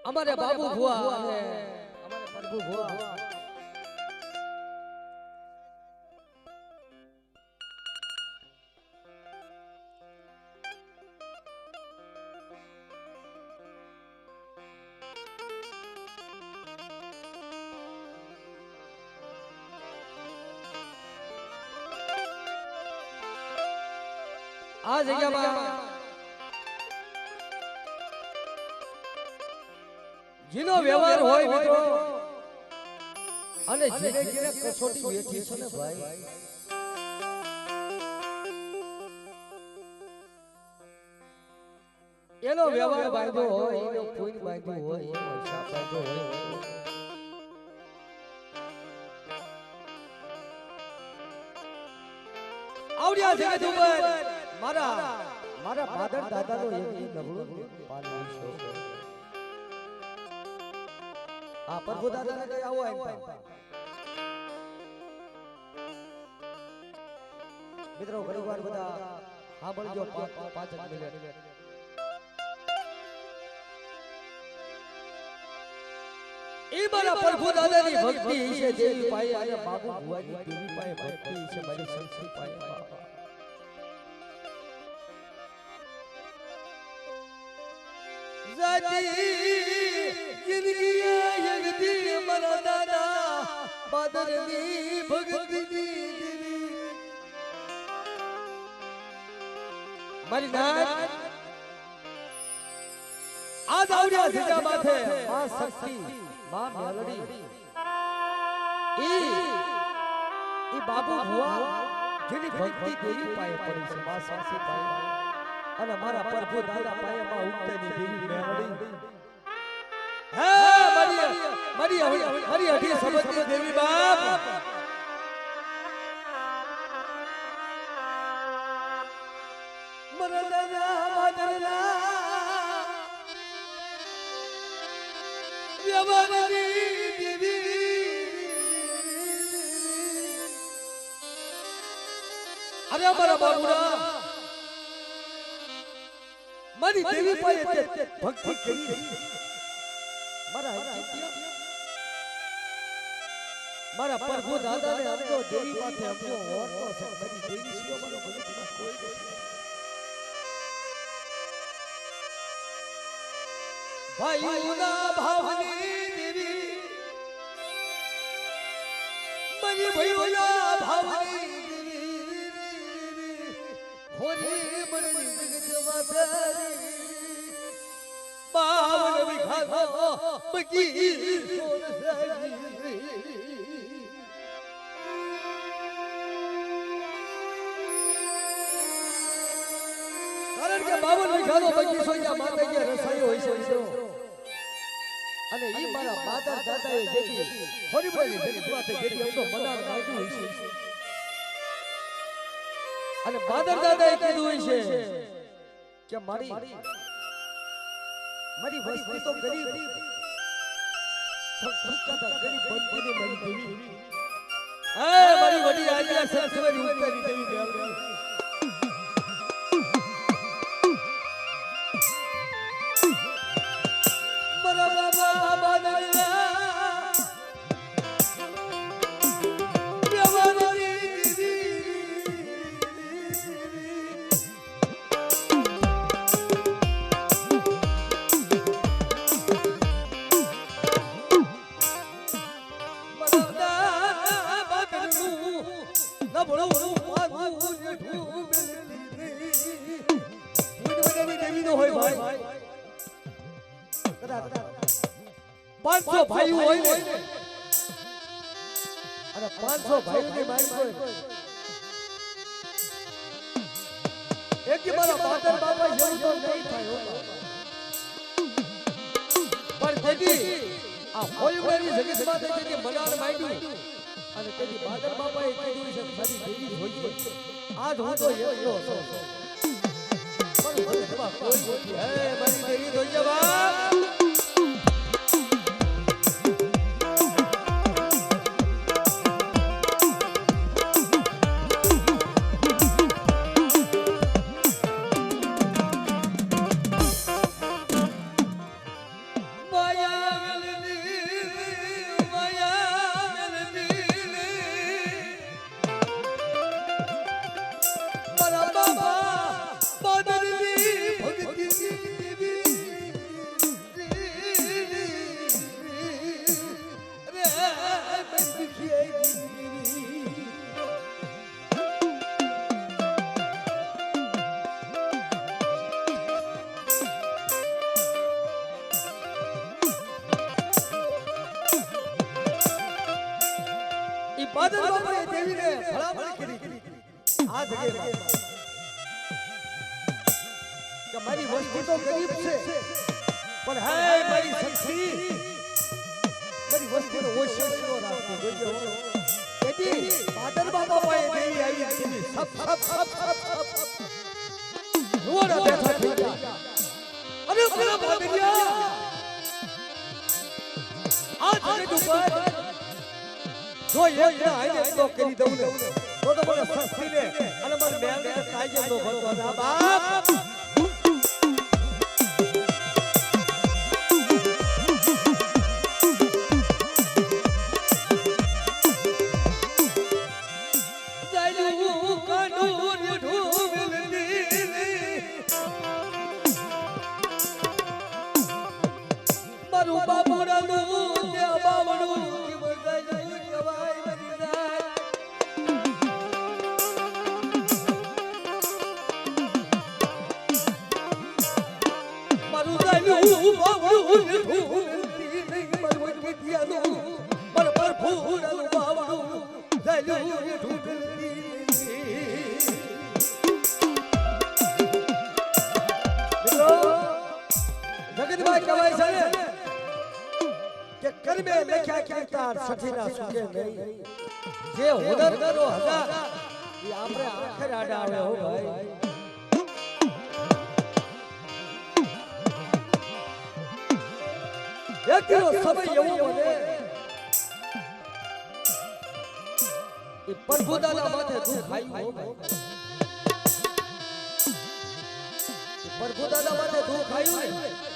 અમારે બાબુ ભુવા અને અમારે પ્રભુ ભુવા આ જગ્યામાં જેનો વ્યવહાર હોય મિત્રો અને જેને જેને કસોટી બેઠી છે ને ભાઈ એનો વ્યવહાર બાંધ્યો હોય એનો કોઈ બાંધ્યો હોય એનો હિસાબ બાંધ્યો હોય આવડિયા જગત ઉપર મારા ફાધર દાદાનો એક નબળું પાલન છે આ પ્રભુ દાદાને કઈ આવો એમ મિત્રો ઘણી વાર બધા સાંભળજો 5 મિનિટ એ મારા પ્રભુ દાદાની ભક્તિ છે દેવી પાયે અને બાબુ ભુવાની દેવી પાયે ભક્તિ છે મારી સંસ્કૃતિ પાયે જાતી જિંદગી જગતી મારા દાદા પાદરની ભક્તિ દેવી મારી નાથ આ દાવડિયા જગા માથે માં શક્તિ માં મેલડી ઈ બાબુ ભુવા જેની ભક્તિ દેવી પાયે પડી છે માં શક્તિ પાયે અને મારા પ્રભુ દાદા પાયે માં ઉક્તની દેવી મેલડી હે મારી અઢી સમજની દેવી બાપ મારા દાદા માદરના વ્યવહારની દેવી અરે મારા બાબુડા મારી દેવી પાસે ભક્તિ કરી મારા પ્રભુ દાદાને અમતો દેવી પાસે અમતો ઓરતો છે મારી દેવી સિવાય મને ભગતમાં કોઈ નથી ભાઈઓના ભાવની દેવી મારી ભાઈઓના ભાવની દેવી હોરી મનની જગતવાસરી બાવન વિઘાનો બગી સોરસાજી કારણ કે બાવન વિઘાનો બગીચો જ્યાં માતાજી રસાયો હોય છે મિત્રો અને ઈ મારા માતા દાદાએ જેથી હોરીબડી જગતવાસે જેથી અમનો મનાર માંગ્યું હોય છે અને માતા દાદાએ કીધું હોય છે કે મારી વસ્તી તો ગરીબ ભૂખતા ગરીબ બંધીને મારી દેવી હે મારી વડી આલિયા સરસ્વતી ઉત્તરી દેવી મેલડી પાંચસો ભાઈઓ હોય ને અને 500 ભાઈઓની મારી હોય એક મારા પાદર બાપા જેવું તો નહીં થાય પણ તેથી આ હોળીવાળી જગતમાં તેથી મનાર માંડ્યું અને તેથી પાદર બાપાએ કીધું છે મારી દેવી હોય આજ હું તો એટલો છું પણ ભગતમાં કોઈ નથી હે મારી દેવી હોય બાપ Bye. ભલામણ કરી આ જગ્યાએ કે મારી વસ્તી તો ગરીબ છે પણ હે મારી શક્તિ મારી વસ્તીનો હોશિયાર રાખતી જોજો તેથી બાદર બાબા પાસે દેવી આવી હતી સપ રોડા બેઠા થઈ ગયા અરે પેલા બાદરિયા આ જગત ઉપર જો એક આઈને તો કરી દઉં ને તો મને સસ્તી ને અને મને મેળને કાયદે નો ભરતો હતા બાપ સઠીના સુકે નહીં જે હુનર કરો હતા એ આપણે આખર આડા આવે હો ભાઈ એકનો સમય એવો બને એ પ્રભુદાના માથે દુઃખ આવ્યું હો ભાઈ પ્રભુદાના માથે દુઃખ આવ્યું ને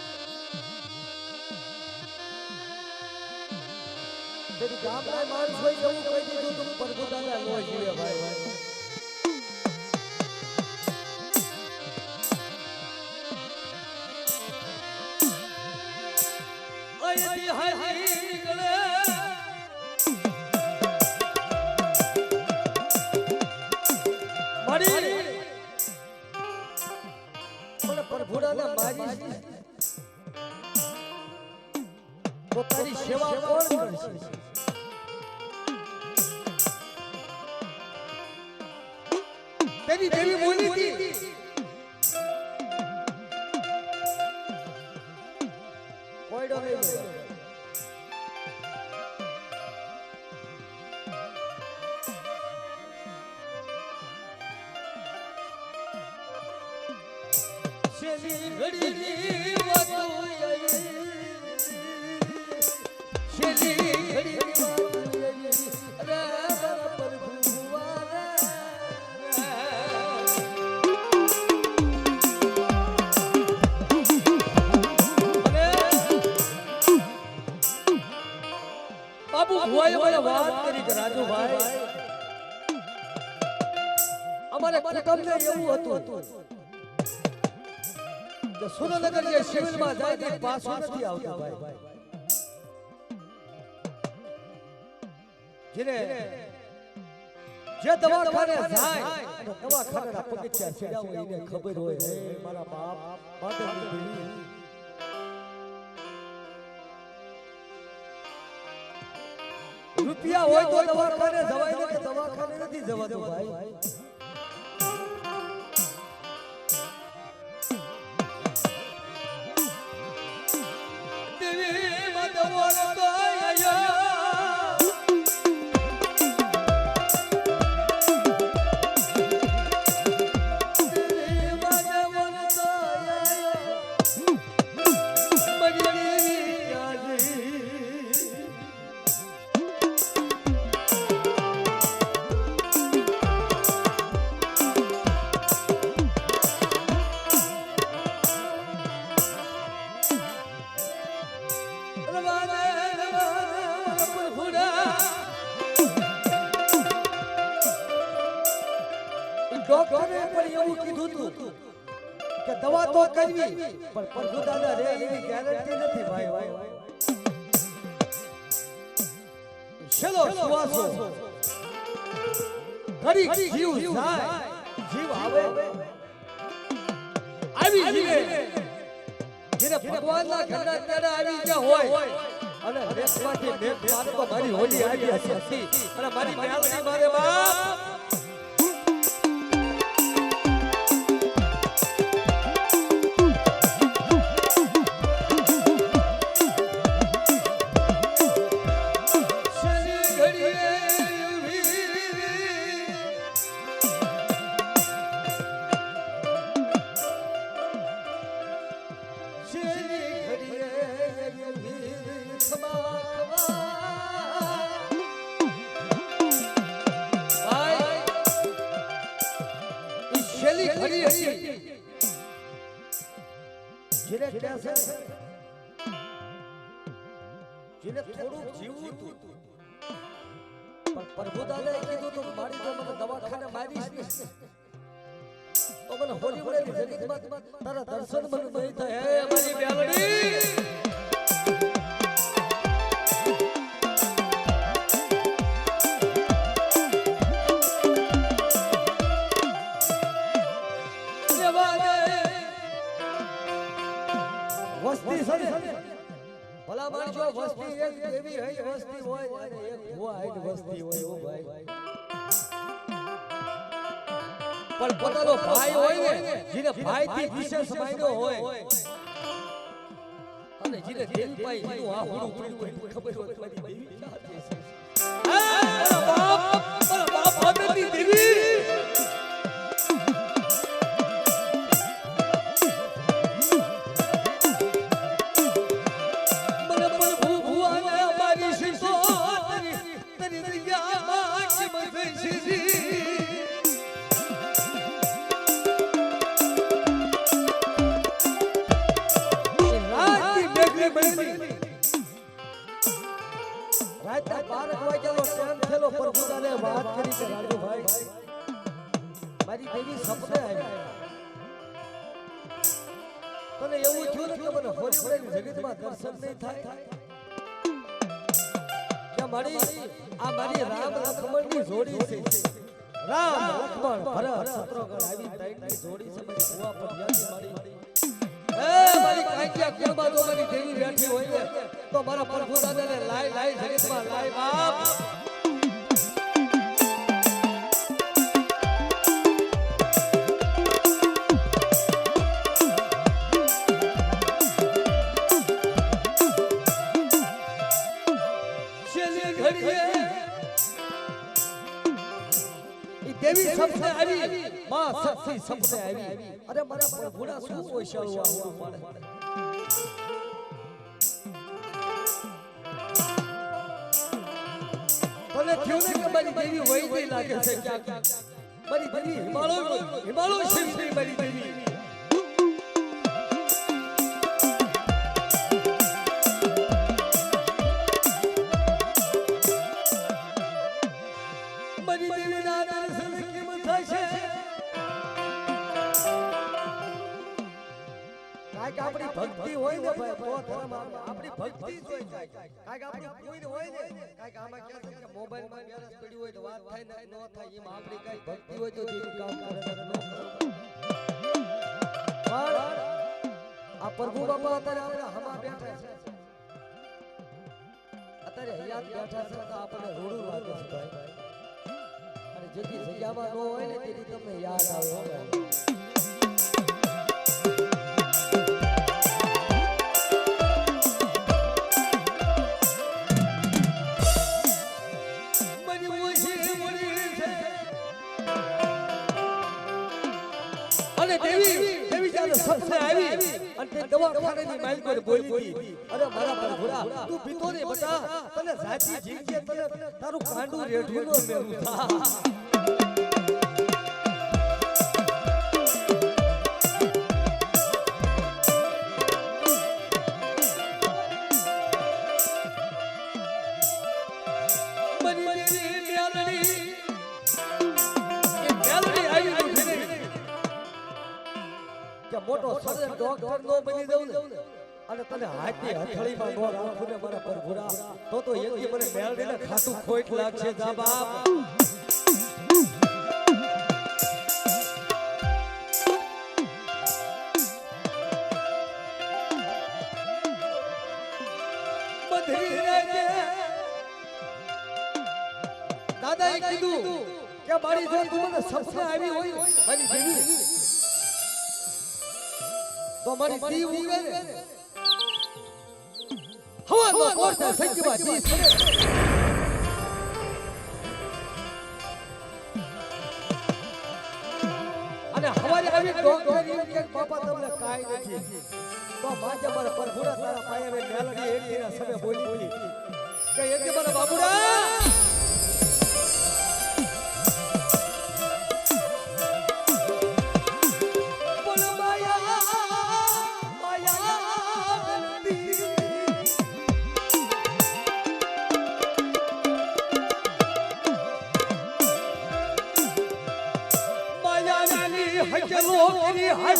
तेरी गामड़ा मार सोई એવું કહી દીધું તું પરબુદાના નો જીવે ભાઈ આયતી હાઈ ગળે મારી મને પરબુદાના મારી તો તારી સેવા કોણ કરશે तेरी देवी बोली थी कोई डर नहीं शेरी घड़ी नी बातों आई शेरी घड़ी नी बातों आई रे प्रभु મને વાત કરી કે રાજુભાઈ અમારે કુટુંબને એવું હતું કે સુરેન્દ્રનગર જે સિવિલમાં જાય તે પાછું નથી આવતું ભાઈ જેને જે દવાખાને જાય અને દવાખાનાના પગથિયા સીધા હોય એને ખબર હોય હે મારા બાપ બાદરની દેવી રૂપિયા હોય તો દવાખાને જવાય ને કે દવાખાને નથી જવાતું ભાઈ દેવી મદવર તો આયા ડોક્ટરે પણ એવું કીધું હતું કે દવા તો કરવી પણ પ્રભુદાદા રે એની ગેરંટી નથી ભાઈ ચલો સુવાસો ઘડી જીવ જાય જીવ આવે આવી જીવે જેને ભગવાનના ઘરના તેડા આવી ગયા હોય અને રેસમાંથી મેઘ મારતો મારી હોલી આવી હશે અને મારી મેલની મારે બાપ જેને કહે છે જેને થોડું જીવવું હતું પણ પ્રભુ દાદાએ કીધું તું મારી જો મને દવાખાને મારીશ ને તો મને હોળી વળેલી જગતમાં તારા દર્શન મને નહીં થાય હે અમારી બેલડી વસ્તી છે ભલા માણસો વસ્તી એક એવી હઈ વસ્તી હોય અને એક ભુવા હઈ વસ્તી હોય ઓ ભાઈ પણ પોતાનો ભાઈ હોય ને જેને ભાઈ થી વિશેષ માન્યો હોય અને જેને દેવી પાઈ જેનું આ હુડું પડ્યું ખબર હોય તમારી દેવી ક્યાં છે મારા બાપ ભાગની દેવી રાતના 12 વાગ્યાનો ટાઈમ થયેલો પ્રભુદાને વાત કરી કે રાજુભાઈ મારી દેવી સપને આવી તને એવું થયું ને કે મને હોળી વળેલી જગતમાં દર્શન નહીં થાય કે મારી રામ લક્ષ્મણની જોડી છે રામ લક્ષ્મણ ભરત શત્રુઘ્ન આવી ત્રણની જોડી છે મારી ભુવા પઢિયાની મારી મારી કાંકિયા કુળમાં જો મારી દેવી બેઠી હોય ને તો મારા પ્રભુ દાદાને લાઈ જગતમાં લાઈ બાપ છેલ્લી ઘડીએ દેવી સપને આવી માં શક્તિ સપને આવી અરે મારા પ્રભુના શું ઓછાળું આવવું પડે તને થયું ને કે મારી દેવી વૈદી લાગે છે ક્યાંક મારી દેવી હિમાલય શિવની મારી દેવી મારી દેવી ના દર્શન કેમ થશે કાંઈક આપણી ભક્તિ હોય ને ભાઈ તો ધર્મ આપણી ભક્તિ જોઈ જાય કાંઈક આપણી કોઈ હોય ને કાંઈક આમાં કહે છે કે મોબાઈલમાં મેરેજ પડ્યું હોય તો વાત થાય ને ન થાય એમાં આપણી કાંઈ ભક્તિ હોય તો જેનું કામ કરે ન પણ આ પ્રભુ બાપા અત્યારે આપણે હમા બેઠા છે અત્યારે હયાત બેઠા છે તો આપણને રોડું લાગે છે ભાઈ અને જેથી જગ્યામાં ન હોય ને તેથી તમને યાદ આવે અને દેવી જ્યારે સપને આવી અને તે દવાખાનાની માઇલ પર બોલી હતી અરે મારા પ્રભુડા તું પીતો ને બટા તને સાચી જિંદગી તને તારું કાંડું રેઢું નો મેલું થા મોટો સર્જન ડોક્ટર નો બની જાઉં ને અને તને હાથની હથળીમાં નો રાખું ને મારા પ્રભુરા તો એક મને મેળવીને ખાતું ખોટ લાગશે જા બાપ દાદાએ કીધું કે મારી જો તું મને સપને આવી હોય મારી દેવી તો મારી દી ઉગે ને હવા નો કોર્તા સજ્જમાં દી પડે અને હવારે આવી ડોક્ટર કે બાપા તમને કાઈ નથી તો માજે મારા પરભુરા તારા પાયે મેલડી એક દિના સમય બોલી કે એક મારા બાબુડા માયા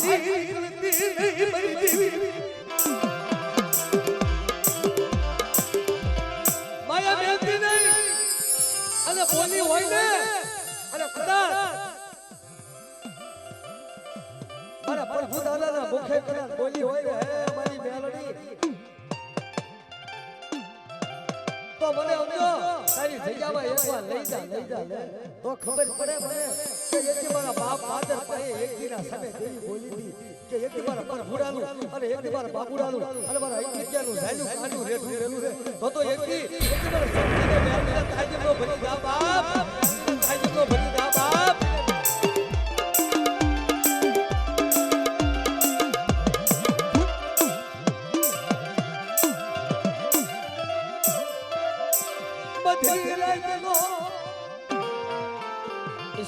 હાલી નીકળતી નહીં મારી દેવી માયા મેલતી નહીં અને બોલી હોય ને અને કદાચ મારા પ્રભુ દાદાના મુખે કદાચ બોલી હોય ને હે મારી મેલડી તો મને સમજો તારી જગ્યામાં એકવાર લઈ જા લે તો ખબર પડે મને કે એકી મારા બાપ ફાધર પાસે એકીના સામે કેવી બોલી હતી કે એકી મારા પ્રભુડાનું અને એકી મારા બાબુડાનું અને મારા એકીનું ઝાલ્યું કાઢું રેઠું રે તો એકી મારા સંતીને મેલડીના તાજનો ભરી જા બાપ તાજનો ભરી જા બાપ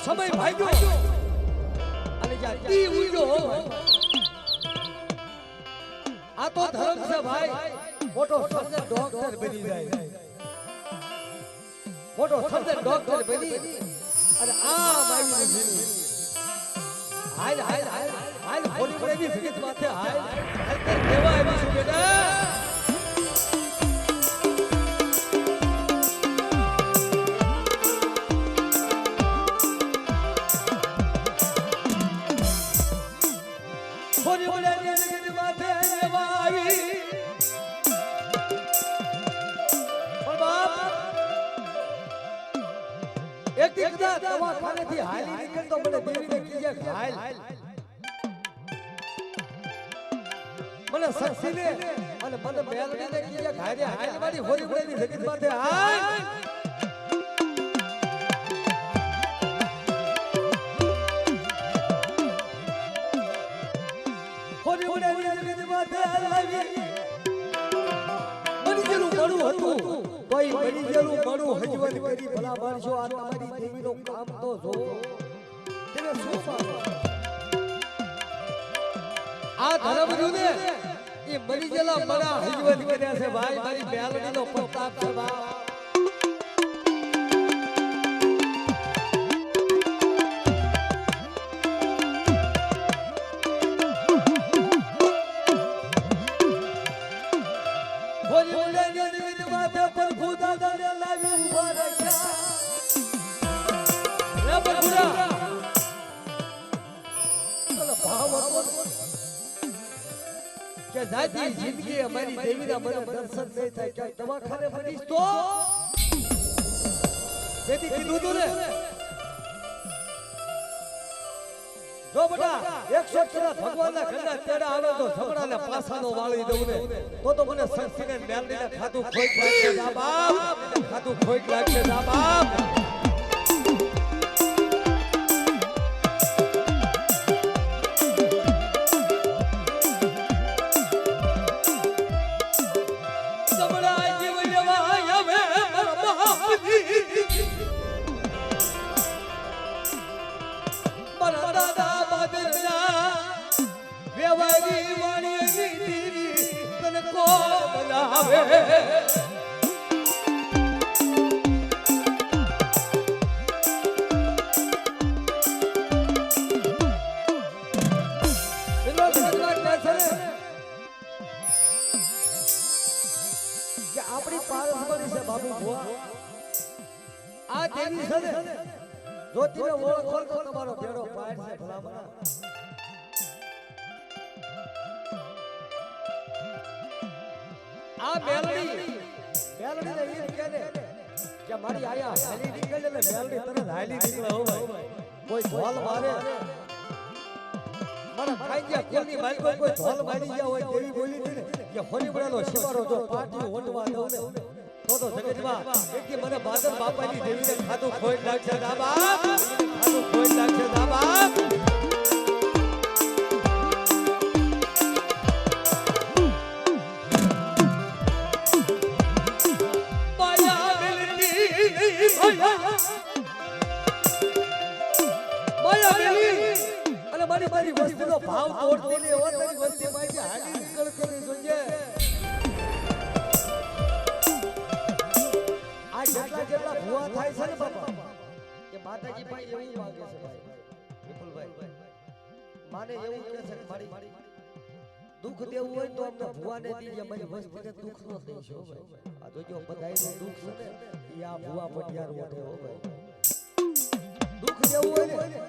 સમય ભાગ્યો અને જ્યાં ઈ ઉડ્યો આ તો ધર્મ છે ભાઈ મોટો સર્જન ડોક્ટર બની જાય મોટો સર્જન ડોક્ટર બની અને આ મારી જીની હાલ હાલ હાલ હાલ હોલી પડેની જગત માથે હાલ હાલ કર દેવા આવી છું બેટા દવાખાનેથી હાલી નીકળતો મને દેવીને કીજે હાલ મને સક્ષીને અને મને મેલડીને કીજે હારે હાલ મારી હોરી હોરીની જગત માથે હાલ હોરી હોરીની જગત માથે આવી મરી ગયેલું મળું હતું કોઈ મરી ગયેલું મળું હજવત કરી ભલા માણસો આ તમારી દેવીનું કામ તો જો તેને શું પામે આ ધર્મજુ ને એ મરી ગયેલા મણા હજવત કર્યા છે ભાઈ મારી મેલડીનો પ્રતાપ છે બાપ કે જાતી જિંદગી અમારી દેવીના મને દર્શન નહીં થાય કે દવાખાને મરીશ તો બેટી કીધું તું ને જો બેટા 100 કરા ભગવાનના ઘરના તેડા આવે તો ઝઘડાને પાસાનો વાળી દઉં ને તો મને સંસીને મેલડીને ખાધું ખોટ લાગશે જા બાપ ખાધું ખોટ લાગશે જા બાપ આ દેવી છે ને જો તમે ઓળખો તો તમારો બેડો પાર છે ભલામણા આ મેલડીને એ કહે ને કે મારી આયા હાલી નીકળે એટલે મેલડી તરત હાલી નીકળે હો ભાઈ કોઈ ઢોલ મારે મારા ખાઈ ગયા કોની મારી કોઈ ઢોલ મારી ગયા હોય દેવી બોલી હતી ને કે હોલીબડાનો શિવારો જો પાટી ઓટવા દઉં ને તો જગતમાં એકી મને બાદર બાપાની દેવીને ખાધું ખોટ લાગશે દા બાપ ખાધું ખોટ લાગશે દા બાપ માયા મેલડી અને મારી વસ્તીનો ભાવ તોડતી ને ઓર તારી વસ્તી માં હાલી નીકળતી નહીં જોઈએ જેટલા ભુવા થાય છે ને બાપા કે માતાજી ભાઈ એવું માંગે છે ભાઈ વિપુલભાઈ માને એવું કહે છે કે મારી દુઃખ દેવું હોય તો અમને ભુવાને દીજે મારી વસ્તીને દુઃખ ન દેશો ભાઈ આ તો જો બધાયનું દુઃખ છે ને ઈ આ ભુવા પટિયાર મોઢે હો ભાઈ દુઃખ દેવું હોય ને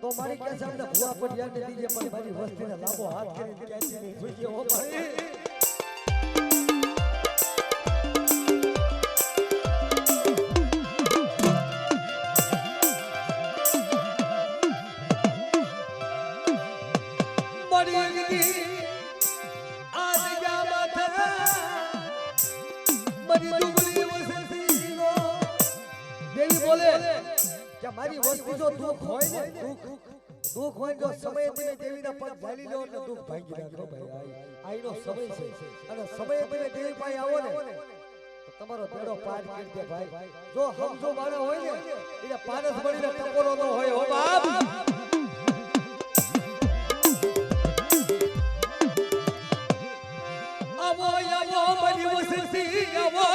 તો મારી કહે છે અમને ભુવા પટિયારને દીજે પણ મારી વસ્તીને લાંબો હાથ કરીને કહેતી નહીં જોઈએ હો ભાઈ મારી વસ્તી જો દુઃખ હોય ને દુઃખ હોય જો સમય તમે દેવીના પગ ઝાલી લો એટલે દુઃખ ભાંગી નાખો ભાઈ આઈનો સમય છે અને સમય તમે દેવી પાસે આવો ને તો તમારો બેડો પાર કરી દે ભાઈ જો સમજો માણસ હોય ને એટલે પારસ બનીને ટપોરો ન હોય હો બાપ આવો આવો મારી વસ્તી આવો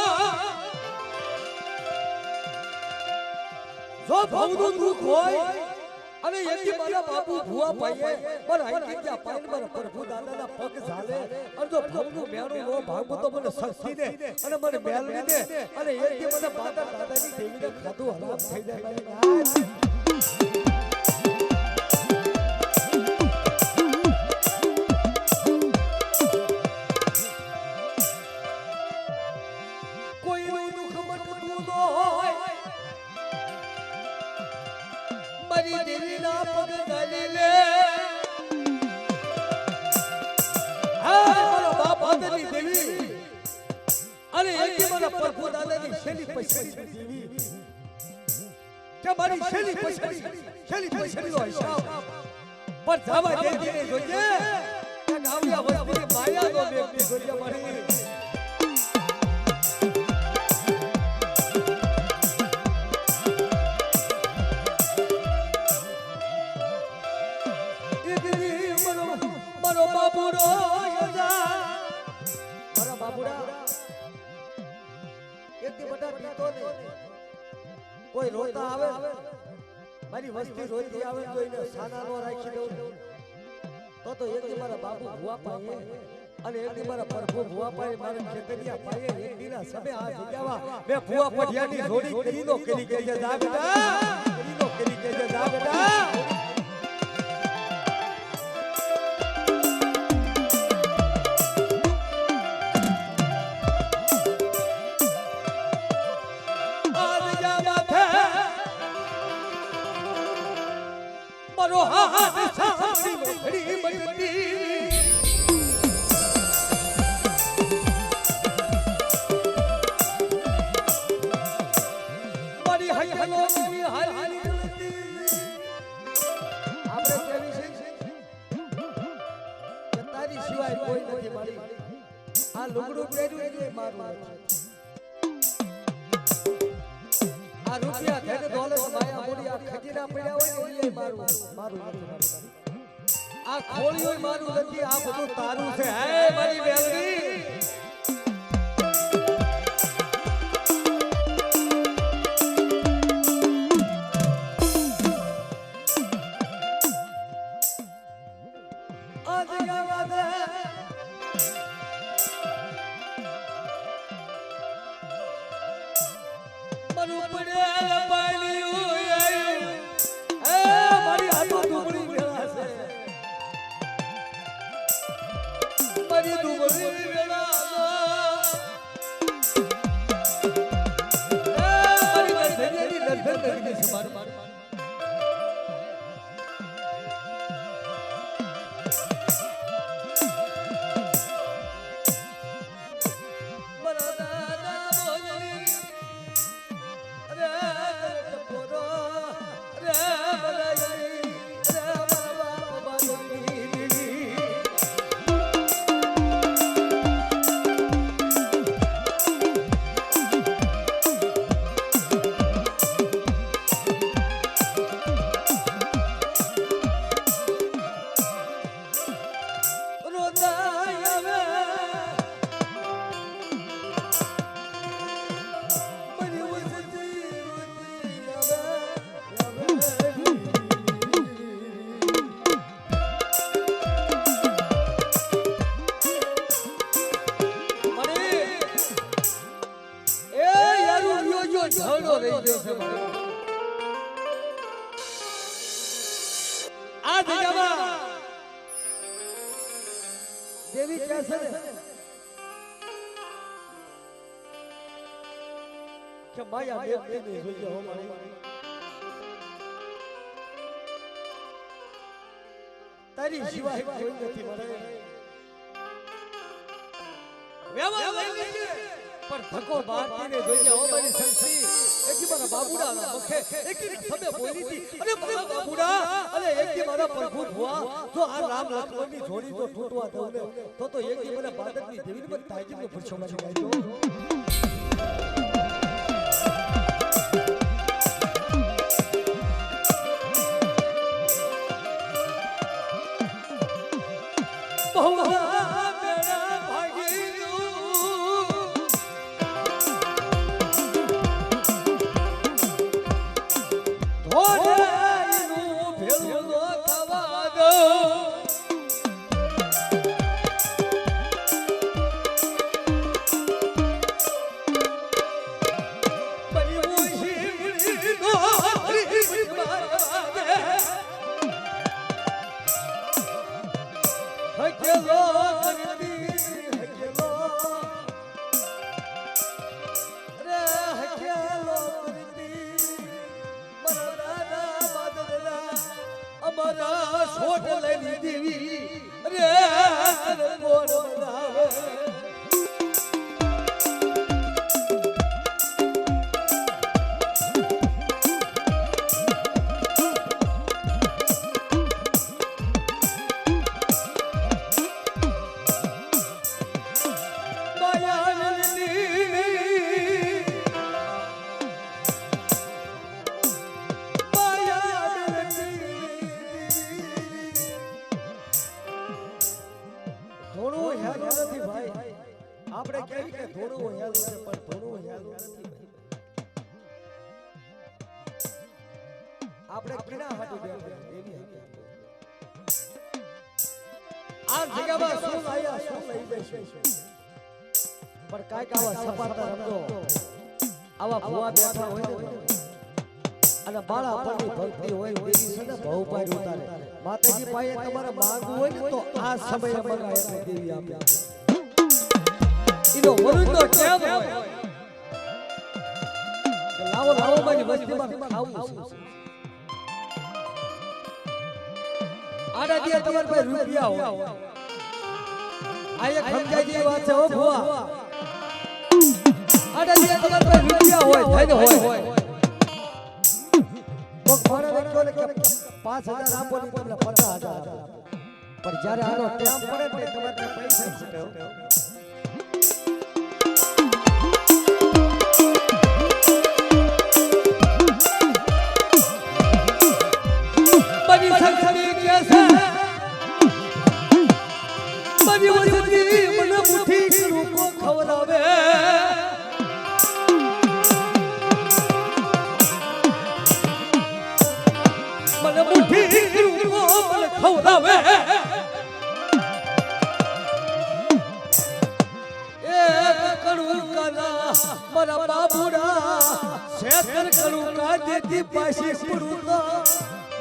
જો ભવનું દુઃખ હોય અને એથી મારા બાપુ ભુવા પાઈએ પણ આઈ ગયા પાઈન મારા પ્રભુ દાદાના પગ ઝાલે અને જો ભવનું મેણું નો ભાગવું તો મને શક્તિ દે અને મને મેલવી દે અને એથી મને બાદા દાદાની દેવીને ખાધું હરામ થઈ જાય મારી નાથ કોઈનું દુઃખ મટતું ન હોય મારી દેવીના પગ ઝાલી લે હા મારા બાપ આદરની દેવી અને એકી મારા પ્રભુ દાદાની શેલી પછડી દેવી કે મારી શેલી પછડીનો હિસાબ પર જાવા દેતી ને જોજે કે ગામયા વસ્તી માયાનો બેટી જોજે મારી કોઈ રોતા આવે મારી વસ્તી રોતી આવે તો એને સાના નો રાખી દઉં તો એક દી મારા બાપુ ભુવા પાએ અને એક દી મારા પ્રભુ ભુવા પાએ મારા ખેતરિયા પાએ એક દીના સમય આ જગ્યાવા મે ભુવા પઢિયાની જોડી કરીને કરી કે જા બેટા કરી કે જા બેટા મારો હાથ સાંભળી ઘડી મટતી મારી હાય હાલો મારી હાય હાલી આપણે કેવી છે કે તારી સિવાય કોઈ નથી મારી આ લુગડું પહેર્યું એટલે મારું આ રૂપિયા ધન દોલત માયા મોડી આ ખજીના પડ્યા હોય ને એ મારું નથી આ ખોળિયું મારું નથી આ બધું તારું છે હે મારી બેલડી આજ ગાવા મરુ પડેલ પાણીયું આયું એ મારી હાથો દુબળી વેળા છે મારી દુબળી વેળા એ મારી નરધેની નરધન નરધી છે મારું દેવી કહે છે ને કે માયા વ્યક્તિને જોઈએ હો મારી તારી સિવાય કોઈ નથી મારે વ્યવહાર લઈ લેજે પર ધક્કો મારતીને જોઈએ હો મારી શક્તિ એકી મારા બાબુડાના મુખે એકી સબે બોલી હતી અરે મારા બાબુડા અરે એકી મારા પ્રભુ ભુવા જો આ રામ લક્ષ્મણની જોડી તો તૂટવા દઉં ને તો એકી મને બાદકની દેવીને મને તાજીબનો પરછો મારી ગાયતો આપણે કેવી કે થોડું હેલું છે પણ થોડું હેલું નથી આપણે કિના હાટુ બેઠા એવી આ જગ્યામાં શું આયા શું લઈ જશે પણ કાઈક આવા સપાટા રમતો આવા ભુવા બેઠા હોય ને અને બાળા પરની ભક્તિ હોય દેવી છે ને બહુ પાર ઉતારે માતાજી પાસે તમારે માંગવું હોય ને તો આ સમયે મંગાય એટલે દેવી આપે ઈનો વરુણ તો કેમ હોય લાવો લાવો મારી વસ્તીમાં ખાવું છે આડા દિયા તમાર પાસે રૂપિયા હોય આ એક સમજાય જેવી વાત છે હો ભુવા આડા દિયા તમાર પાસે રૂપિયા હોય ધન હોય કોક મારે લખ્યો ને કે 5000 આપો ને તમને 50000 આપો પણ જ્યારે આનો ટેમ પડે ને તમારે પૈસા ખૂટે બની સંસદી કેસે બની વસતી મને મુઠ્ઠી કરું કો ખવરાવે મને મુઠ્ઠી કરું કો મને ખવરાવે એક કરું કના મારા બાબુડા શેતર કરું કા દેતી પાછી પડું તો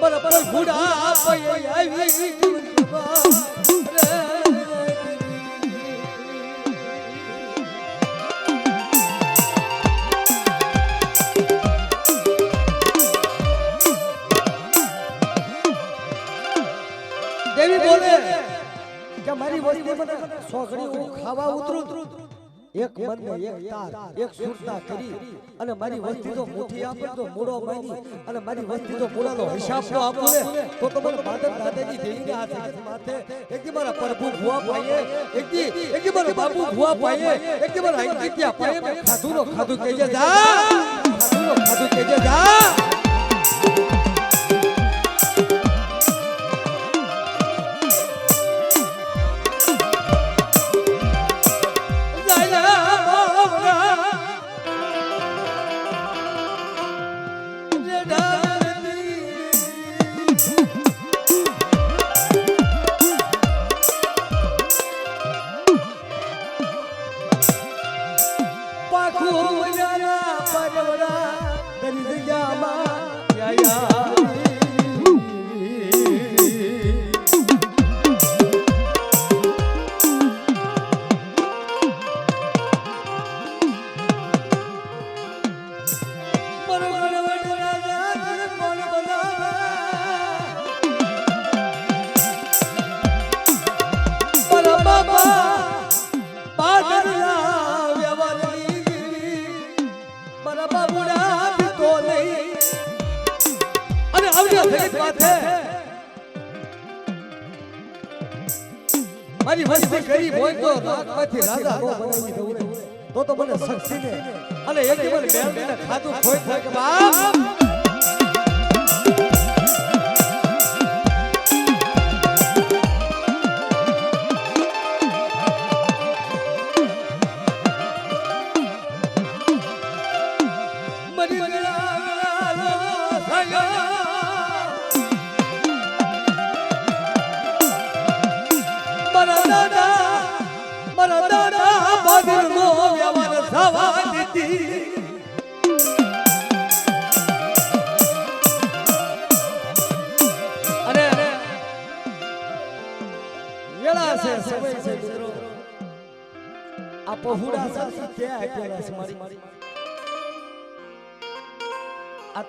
બરાબર બુડા પૈ આવી દેવી બોલે કે મારી વસ્તી મને સોગડી હું ખાવા ઉતરું એક મન ને એક તાર એક સુરતા કરી અને મારી વસ્તી તો મુઠ્ઠી આપે તો મૂળો માની અને મારી વસ્તી તો મૂળાનો હિસાબ તો આપો ને તો મને બાદર દાદાજી દેવીને આ જગત માથે એકદી મારા પ્રભુ ભુવા પાયે એકદી મારા બાપુ ભુવા પાયે એકદી મારા આંકિત્યા પાયે મે ખાધું કહેજે જા ખાધું કહેજે જા પરવડા દરિયામાં બાપા પાદરના વ્યવહારની મારા બાબુડા તો નહીં અને આવ્યા જગત માથે મારી વસ્તી કરી હોય તો રાતમાંથી રાજા નો બનાવી દઉં તો મને શક્તિને અને એક મને બેલને ખાધું ખોઈ થાય કે બાપ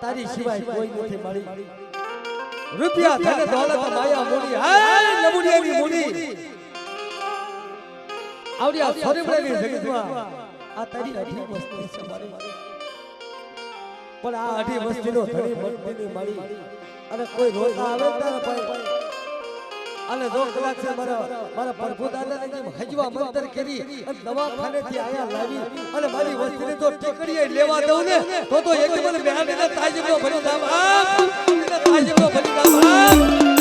તારી સિવાય કોઈ નથી મારી રૂપિયા ધન દોલત માયા મૂડી હાય નબુડિયાની મૂડી આવડિયા સોરેબડાની જગતમાં આ તારી અઢી વસ્તી છે મારી પણ આ અઢી વસ્તીનો ધણી મળતીની મારી અને કોઈ રોતા આવે તારા પાસે અને 2 કલાક છે મારા પ્રભુ દાદાને જેમ હજવા મંતર કરી અને દવાખાનેથી આયા લાવી અને મારી વસ્તીને તો ટીકડીએ લેવા દઉં ને તો એક મને બેહાડીને તાજીબનો ભરી દામ આપ તાજીબનો ભરી દામ આપ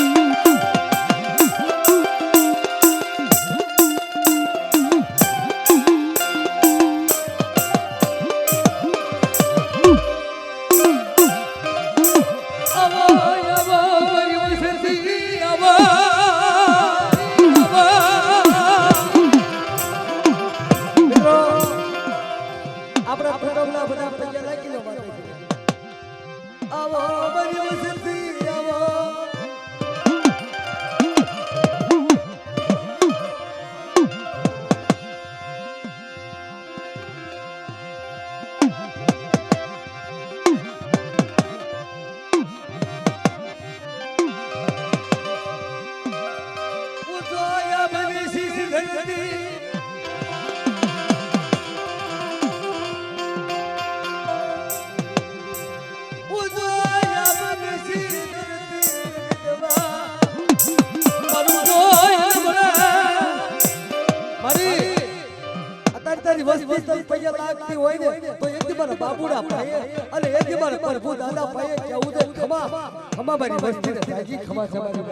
બાબુડા પાયે અને એક મારા પ્રભુ દાદા પાયે કેવું તો ખમા મારી વસ્તીને તાજી ખમા છે મારી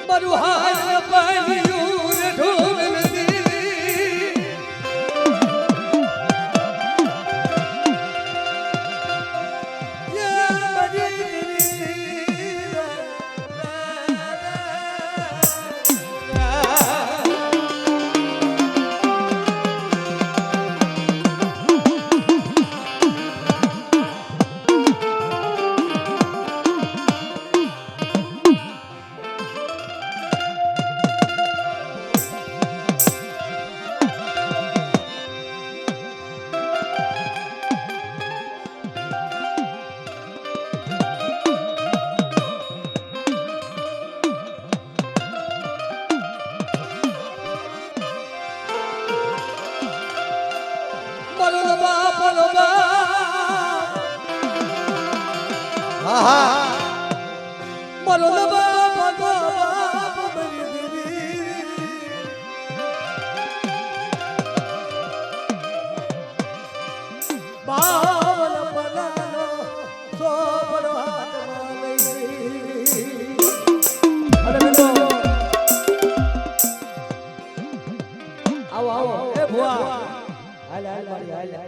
મારું હાલ પાણીયું ઢોલ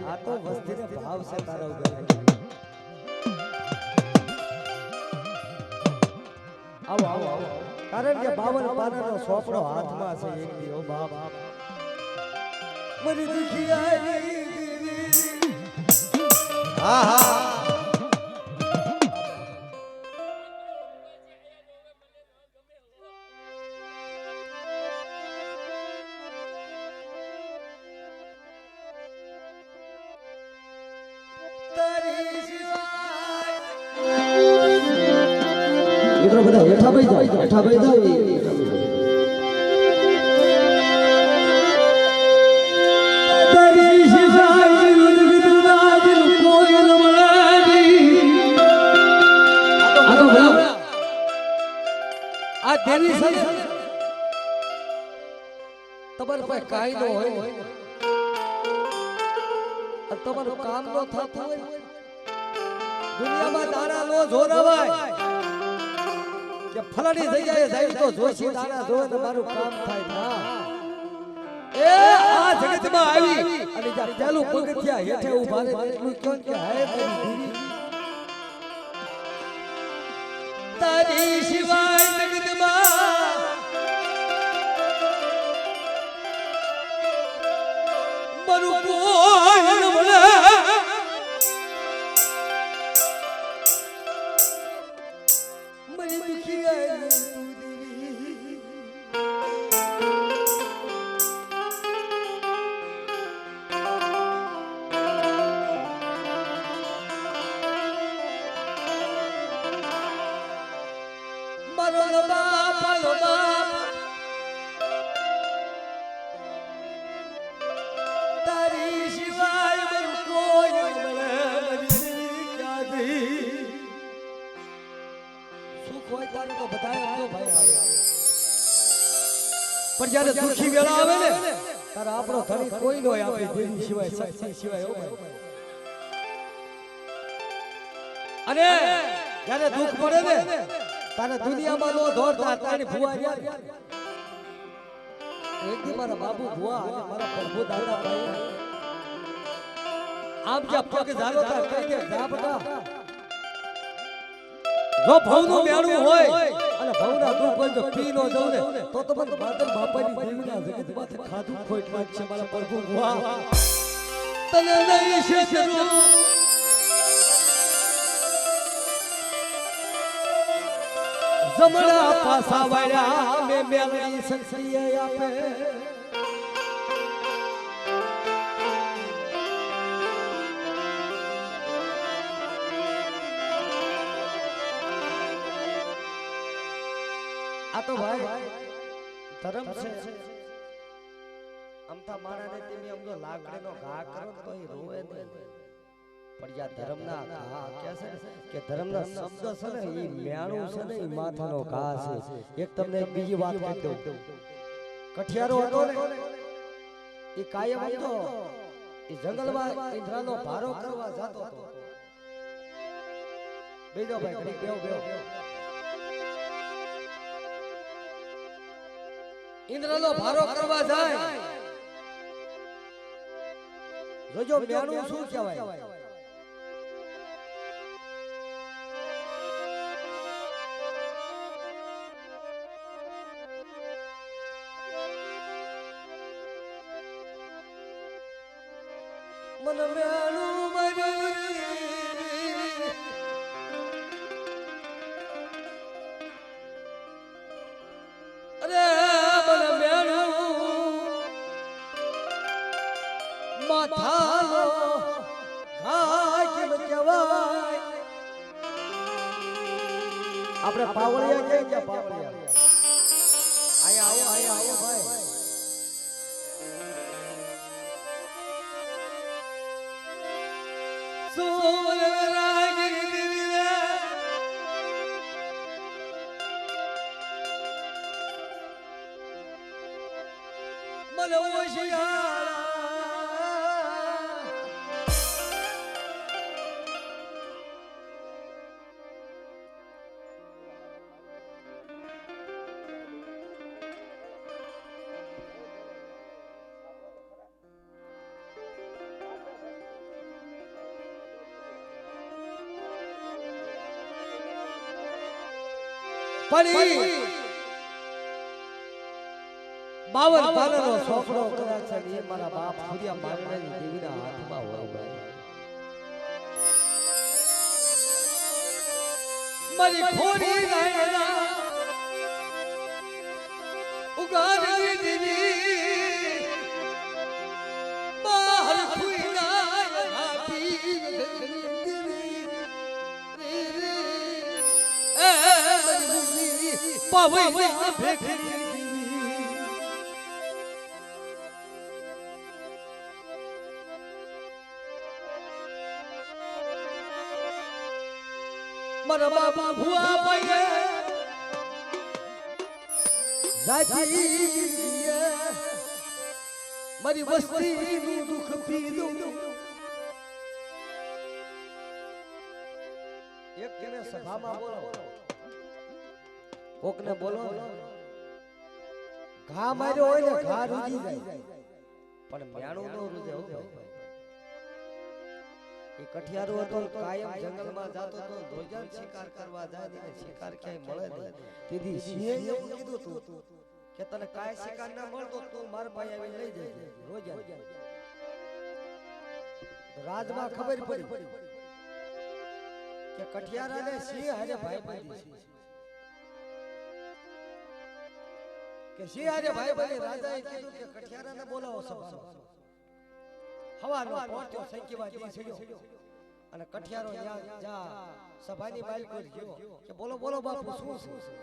આ તો વસ્તીને ભાવ છે તારો આવો આવો આવો કારણ કે 52 પાનાનો સોપડો હાથમાં છે એક દી ઓ બાપ મરી દુખિયારી હા હા બધા હેઠા બેસી જાઓ હેઠા બેસી જાઓ આ દેવી છે તમારે પાસે કાઈ ન હોય તમારું કામ ન થતું હોય દુનિયામાં દાણા નો જોરાવાય કે ફલાણી જગ્યાએ જાય તો જોશી દાણા જોવે તો મારું કામ થાય ના એ આ જગતમાં આવી અને જ્યાં પેલું પગથિયા હેઠે ઊભા રહે એટલું કહો કે હે મારી દીવી તારી સિવાય જગતમાં મારું કોઈ ન મળે મને દુખી આવી તું દેવી મારો બાપ તારી સિવાય મારું કોઈ ન મળે મારી ક્યાંથી સુખ હોય ત્યારે તો બધાય આવતો ભાઈ આવે પણ જ્યારે દુખી વેળા આવે ને ત્યારે આપણો ધણી કોઈ ન હોય આપણી દેવી સિવાય શક્તિ સિવાય હો ભાઈ અને જ્યારે દુઃખ પડે ને તારે દુનિયામાં નો દોડતા તારી ભુવા રહ્યા એક દી મારા બાબુ ભુવા અને મારા પ્રભુ દાદા ભાઈ આમ જ્યાં પગ ઝાલો તા કહી દે જા બટા જો ભવનું મેળું હોય અને ભવના દુઃખ હોય તો પી નો જવું ને તો મને બાદલ બાપાની દેવીના જગતમાંથી ખાધું ખોટ લાગશે મારા પ્રભુ ભુવા તને નહીં છે જમણા પાસા વાળ્યા મે મેલડી શક્તિ આપે આ તો ભાઈ ધર્મ છે અમતા માણાને તેમી સમજો લાકડીનો ઘા કરો તો એ રોવે નહીં પણ યા ધર્મના ઘા કે છે કે ધર્મના શબ્દ છે ને ઈ મેણું છે ને ઈ માથાનો ઘા છે એક તમને બીજી વાત કહી દઉં કઠિયારો હતો ને ઈ કાયમ હતો ઈ જંગલમાં ઇન્દ્રાનો ભારો કરવા જતો હતો બેજો ભાઈ ઘડી બેવ ઇન્દ્રનો ભારો કરવા જાય જોજો મેણું શું કહેવાય મન મેણું મરી અરે મન મેણું માથાનો ઘા કેમ કહેવાય આપણે પાવળિયા કે ગયા પાવળિયા આયા આવો ભાઈ બાવન પાનાનો સોપડો કદાચ એ મારા બાપ સૂર્યા મારણાની દેવીના હાથમાં હોય ભાઈ મારી ખોરી નાયના ઉગાડી દીધી બહાર ખુઈના હાથી દેવી રે રે એ મારી પાવૈયા ભેખડી મારા બાબા ભુવા ભાઈ જાજી મારી વસ્તીનું દુઃખ પીધું એક કેને સભામાં બોલો કોકને બોલો ઘા માર્યો હોય ને ઘા રૂજી જાય પણ મ્યાણું નો રૂજે હો એ કઠિયારો હતો કાયમ જંગલમાં જાતો તો રોજન શિકાર કરવા જાય ને શિકાર ક્યાંય મળે નહીં તેથી સિંહે એવું કીધું તું કે તને કાય શિકાર ના મળતો તું માર પાસે આવી લઈ જજે રોજન રાજમાં ખબર પડી કે કઠિયારાને સિંહ હારે ભાઈ બંધી કે સિંહ હારે ભાઈ બંધી રાજાએ કીધું કે કઠિયારાને બોલાવો સભામાં હવાનો પહોંચ્યો સંકીવા દી છડ્યો અને કઠિયારો જા સભાની બાલ પર ગયો કે બોલો બોલો બાપુ શું છે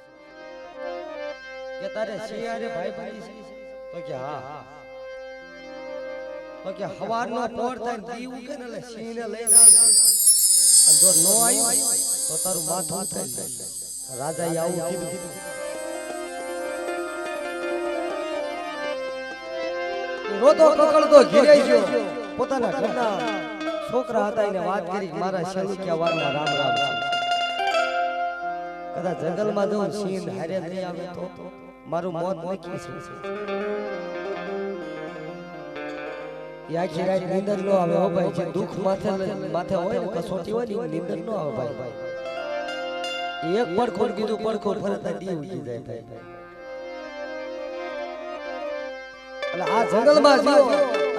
કે તારે સિંહ હારે ભાઈ બંધી તો કે હા તો કે હવાનો પોર થાય દી ઉગે ને એટલે સિંહને લઈને આવજે અને જો નો આવ્યું તો તારું માથું ઉઠાઈ જાય રાજાએ આવું કીધું રોતો કકળતો ઘેરે ગયો પોતાના ઘરના છોકરા હતા એને વાત કરી મારા શેલુકિયા વારના રામ રામ કદાચ જંગલમાં જઉં સિંહ હારે નહીં આવે તો મારું મોત નક્કી છે આખી રાત નીંદર નો આવે હો ભાઈ જે દુઃખ માથે હોય ને કસોટી હોય ને નીંદર નો આવે ભાઈ એક પડખોડ કીધું પડખો ફરતા દી ઉઠી જાય ભાઈ એટલે આ જંગલમાં જીવો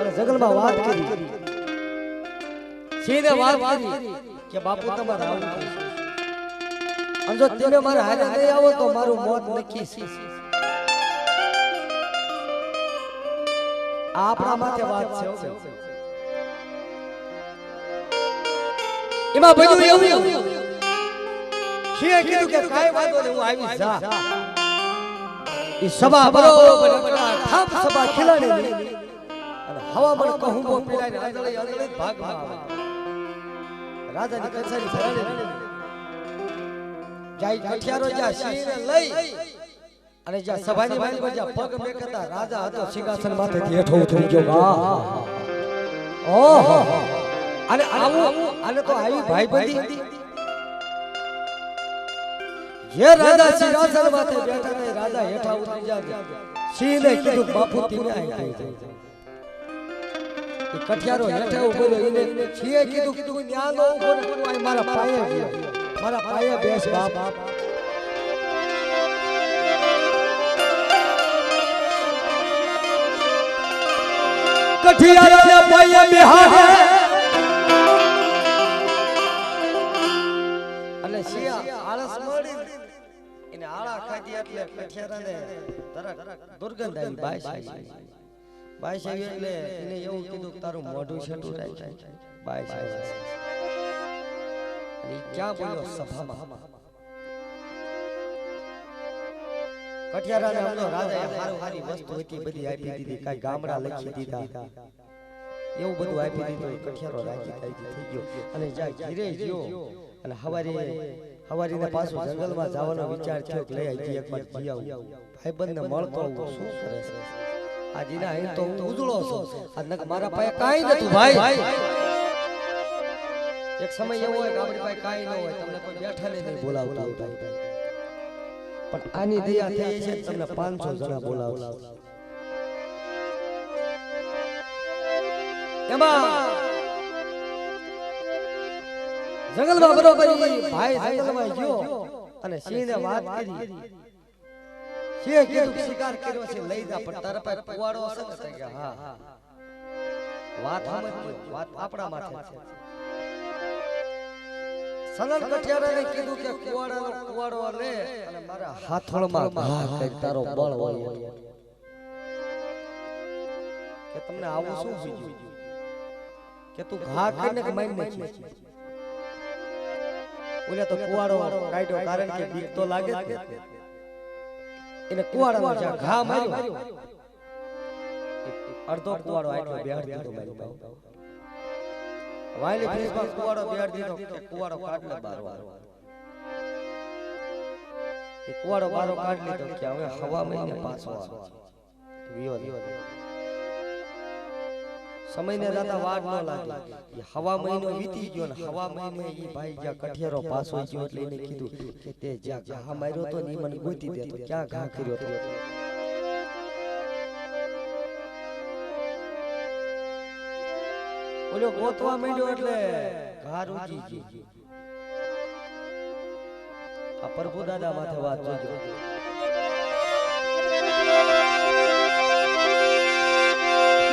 અને જંગલમાં વાત કરી સીધે વાત કરી કે બાપુ તમારે આવું છે અને જો તમે મારા હારે નહીં આવો તો મારું મોત નક્કી છે આપણા માથે વાત છે એમાં બધું એવું છે કીધું કે કાઈ વાંધો નહીં હું આવી જા ઈ સભા બરોબર ઠાપ સભા ખીલાડી અને હવા મને કહું બો પીલાને આંધળી આંધળી ભાગમાં આવે રાજાની કચેરી ભરાડી જાય કઠિયારો જા સિંહને લઈ અને જ્યાં સભાની બાજુ જ્યાં પગ મેકતા રાજા હતો સિંહાસન માથેથી હેઠો ઉતરી ગયો ઓહો અને આવું આને તો આવી ભાઈબંધી જે રાજા સિંહાસન માથે બેઠા ને રાજા હેઠા ઉતરી જાય સિંહને કીધું બાપુ તીને આવી જાય એ કઠિયારો હેઠા ઉભો રહ્યો એને સિંહે કીધું તું ન્યા નો ઉભો તું આ મારા પાયે ગયો મારા પાયે બેસ બાપ કઠિયારા પાયે બેહાડે અને સિંહ આળસ મળી એને આળા ખાધી એટલે કઠિયારાને તરત દુર્ગંધ આવી બાઈ સાહેબ એટલે એને એવું કીધું કે તારું મોઢું છેટું રાખ બાઈ સાહેબ અને ક્યાં બોલ્યો સભામાં કઠિયારાને અમનો રાજાએ હારી વસ્તુ હતી બધી આપી દીધી કાઈ ગામડા લખી દીધા એવું બધું આપી દીધું કઠિયારો રાજી થઈ ગયો અને જા ઘીરે ગયો અને હવારીને પાછો જંગલમાં જવાનો વિચાર થયો કે લઈ આવી એકવાર જી આવું ભાઈબંધને મળતો શું કરે છે આજના અહીં તો હું ઉજળો છું આજ મારા પાસે કાઈ નતું ભાઈ એક સમય એવો હોય કે આપણી પાસે કાઈ ન હોય તમને કોઈ બેઠા નહીં બોલાવતો ભાઈ પણ આની દયા થઈ છે તમને 500 જણા બોલાવતા એમાં જંગલમાં બરોબર ભાઈ જંગલમાં ગયો અને સિંહને વાત કરી સિંહે કીધું શિકાર કર્યો છે લઈ જા પણ તારા પાસે કુવાડો હશે ને કે હા વાત આપણા માટે છે સનલ કઠિયારાને કીધું કે કુવાડો લે અને મારા હાથોળમાં ઘા કરી તારો બળ હોય કે તમને આવું શું બીજું કે તું ઘા કરીને કે મારી નાખી ઓલે તો કુવાડો કાઢ્યો કારણ કે બીક તો લાગે જ એને કુવાડાનો જ્યાં ઘા માર્યો અડધો કુવાડો આટલો બેહાડ દીધો મારી પાસે વાયલી ફેસમાં કુવાડો બેહાડ દીધો કે કુવાડો કાઢ લે બાર એ કુવાડો બારો કાઢ લીધો કે હવે હવા મહિને પાછો આવે વિયો સમયને જાતા વાર ન લાગે એ હવા મહિનો વીતી ગયો ને હવા મહિને ઈ ભાઈ જ્યાં કઠિયારો પાછો ગયો એટલે એને કીધું કે તે જ્યાં ઘા માર્યો તો ને મને ગોતી દે તો ક્યાં ઘા કર્યો તો ઓલો ગોતવા માંડ્યો એટલે ઘા રૂજી ગઈ આ પ્રભુ દાદા માથે વાત જોજો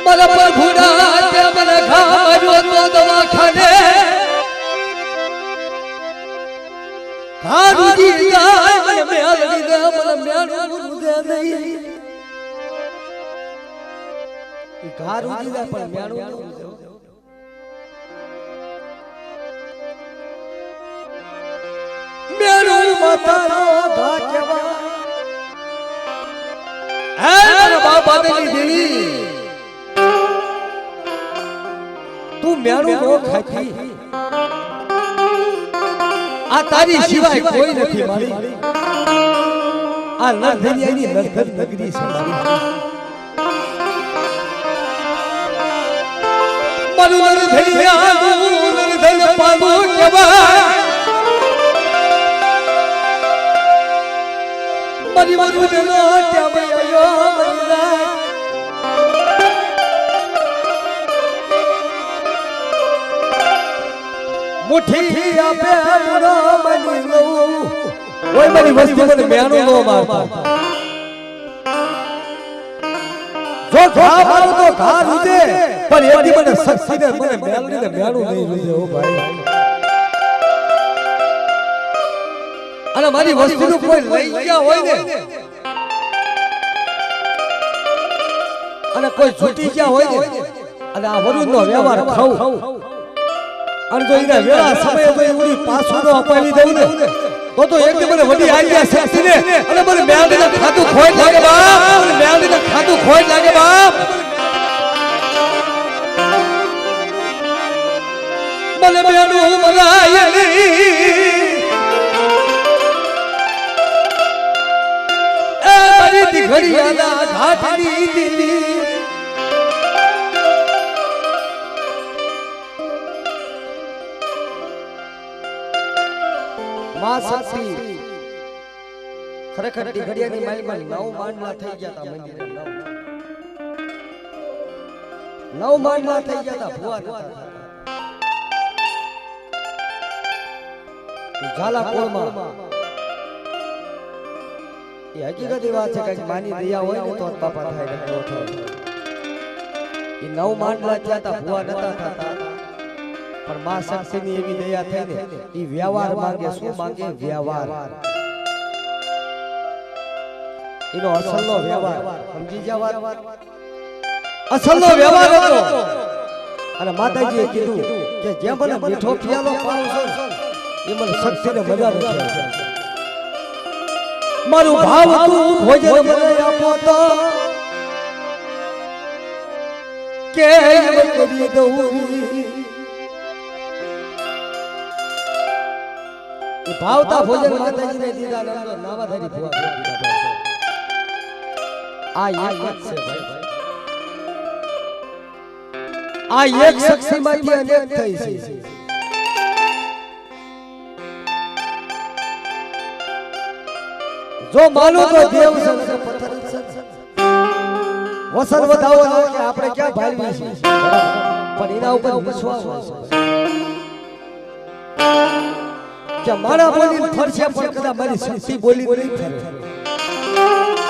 મારા પ્રભુના તે મને ઘા માર્યો તો દવાખાને ઘા રૂજી જાય મને મેળવી દે મને મેળવું દે નહીં ઈ ઘા રૂજી જાય પણ મેળવું દે મેરું માતાનો ઘા કેવા હે મારા બાપા ની દેવી તું મેરું નો ખાતી આ તારી સિવાય કોઈ નથી મારી આ નરધરિયાની નરધર નગરી છે મારી મારું નરધરિયાનું નરધર પાનું કેવા મારી મરુને નો ત્યામયો મરલા મુઠ્ઠી આપે મુરો મની લઉં ઓય મારી વસ્તી મને મેણો નો મારતા જો ઘા મારું તો ઘા રૂજે પણ એથી મને શક્તિ ને મને મેળવીને મેણું નહીં રૂજે ઓ ભાઈ અને મારી વસ્તુનું કોઈ લઈ ગયા હોય ને અને કોઈ છૂટી ગયા હોય ને અને આ વરુણનો વ્યવહાર ખાવ અને જો એના વેળા સમયે તો એવડી પાછું નો અપાવી દઉં ને તો એક મને વડી આઈડિયા શક્તિ ને અને મને મેળવીને ખાતું ખોટ લાગે બાપ મને મેળવીને ખાતું ખોટ લાગે બાપ મને મેળવું મરાય ઘડિયાળા ઘાટની દીદી માં શક્તિ ખરેખર દી ઘડિયાળની માલમાં 9 માંડલા થઈ ગયા હતા મંદિરે 9 માંડલા થઈ ગયા હતા ભુવા હતા ઝાલાકોળમાં એ હકીકતની વાત છે કે માની દયા હોય ને તો બાપા થાય નકરો થાય એ 9 માંડલા થયા હતા ભુવા નતા થતા પણ માં શક્તિની એવી દયા થઈ ને એ વ્યવહાર માંગે શું માંગે વ્યવહાર એનો અસલનો વ્યવહાર સમજી ગયા વાત અસલનો વ્યવહાર હતો અને માતાજીએ કીધું કે જે મને મીઠો પિયાલો પાવશો એ મને શક્તિને મજા નથી મારું ભાવ તું ભોજન મને આપો તો કે કરી દઉં એ ભાવતા ભોજન માતાજીને દીધા નંદો નાવાધારી ભુવા આ એક છે ભાઈ આ એક શક્તિમાંથી અનેક થઈ છે જો માનો તો દેવ સંત પથ્થર સંત વસન વધાવો કે આપણે ક્યાં ભાળવી છે પણ એના ઉપર વિશ્વાસ હોય કે મારા બોલી ફરશે પણ કદાચ મારી શક્તિ બોલી નહીં ફરે